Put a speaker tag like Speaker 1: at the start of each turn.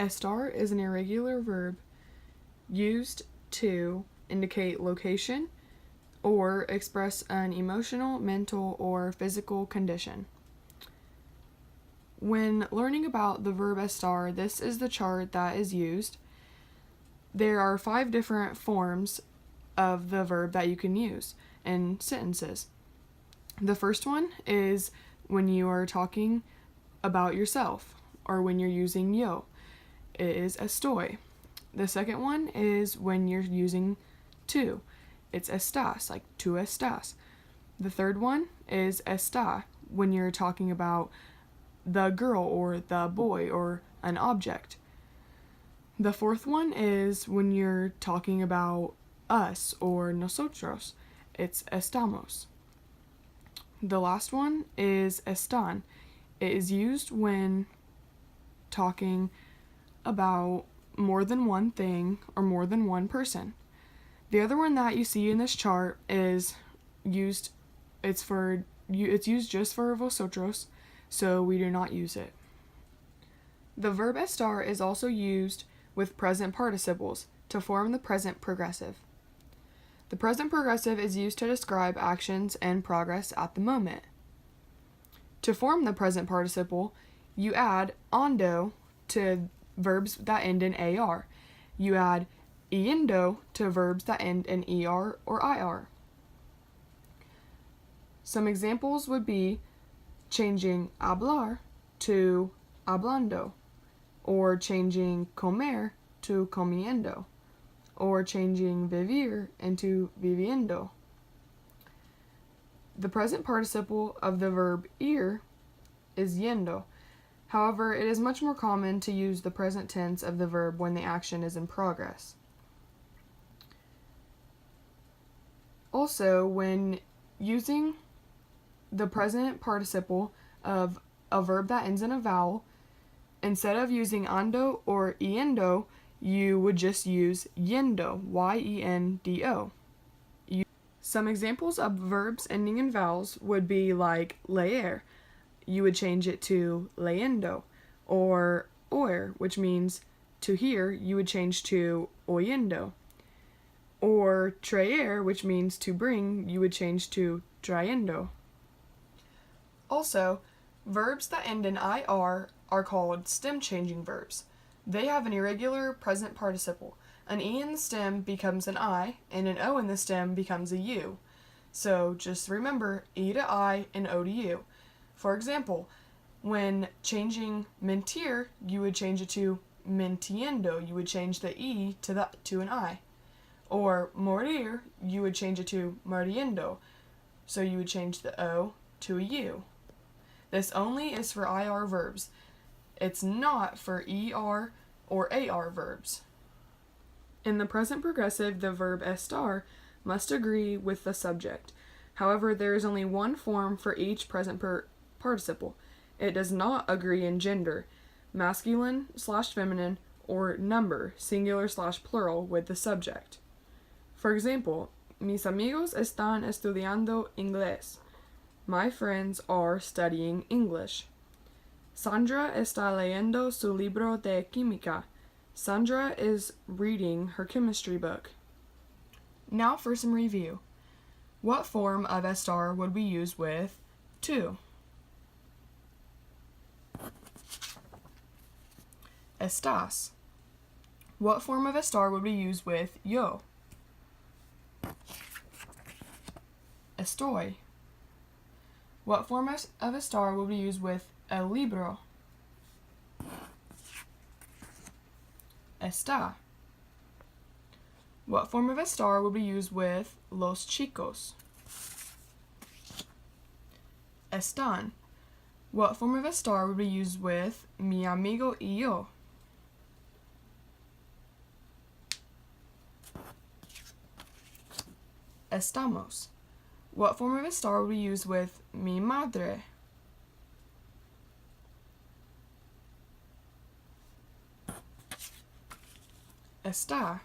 Speaker 1: Estar is an irregular verb used to indicate location or express an emotional, mental, or physical condition. When learning about the verb estar, this is the chart that is used. There are 5 different forms of the verb that you can use in sentences. The first one is when you are talking about yourself, or when you're using yo. It is estoy. The second one is when you're using tú. It's estás, like tú estás. The third one is está, when you're talking about the girl or the boy or an object. The fourth one is when you're talking about us or nosotros. It's estamos. The last one is están. It is used when talking about more than one thing or more than one person. The other one that you see in this chart is used, it's used just for vosotros, so we do not use it. The verb estar is also used with present participles to form the present progressive. The present progressive is used to describe actions in progress at the moment. To form the present participle, you add ando to verbs that end in AR. You add yendo to verbs that end in ER or IR. Some examples would be changing hablar to hablando, or changing comer to comiendo, or changing vivir into viviendo. The present participle of the verb ir is yendo. However, it is much more common to use the present tense of the verb when the action is in progress. Also, when using the present participle of a verb that ends in a vowel, instead of using ando or yendo, you would just use yendo, Y-E-N-D-O. Some examples of verbs ending in vowels would be like leer. You would change it to leyendo. Or oír, which means to hear, you would change to oyendo. Or traer, which means to bring, you would change to trayendo. Also, verbs that end in IR are called stem-changing verbs. They have an irregular present participle. An E in the stem becomes an I, and an O in the stem becomes a U. So just remember E to I and O to U. For example, when changing mentir, you would change it to mintiendo. You would change the E to an I. Or morir, you would change it to muriendo. So you would change the O to a U. This only is for IR verbs. It's not for ER or AR verbs. In the present progressive, the verb estar must agree with the subject. However, there is only one form for each present participle. It does not agree in gender, masculine/feminine, or number, singular/plural, with the subject. For example, mis amigos están estudiando inglés. My friends are studying English. Sandra está leyendo su libro de química. Sandra is reading her chemistry book. Now for some review. What form of estar would we use with tú? Estás. What form of estar would we use with yo? Estoy. What form of estar would we use with el libro? Está. What form of estar would we use with los chicos? Están. What form of estar would we use with mi amigo y yo? Estamos. What form of estar would we use with mi madre? Está.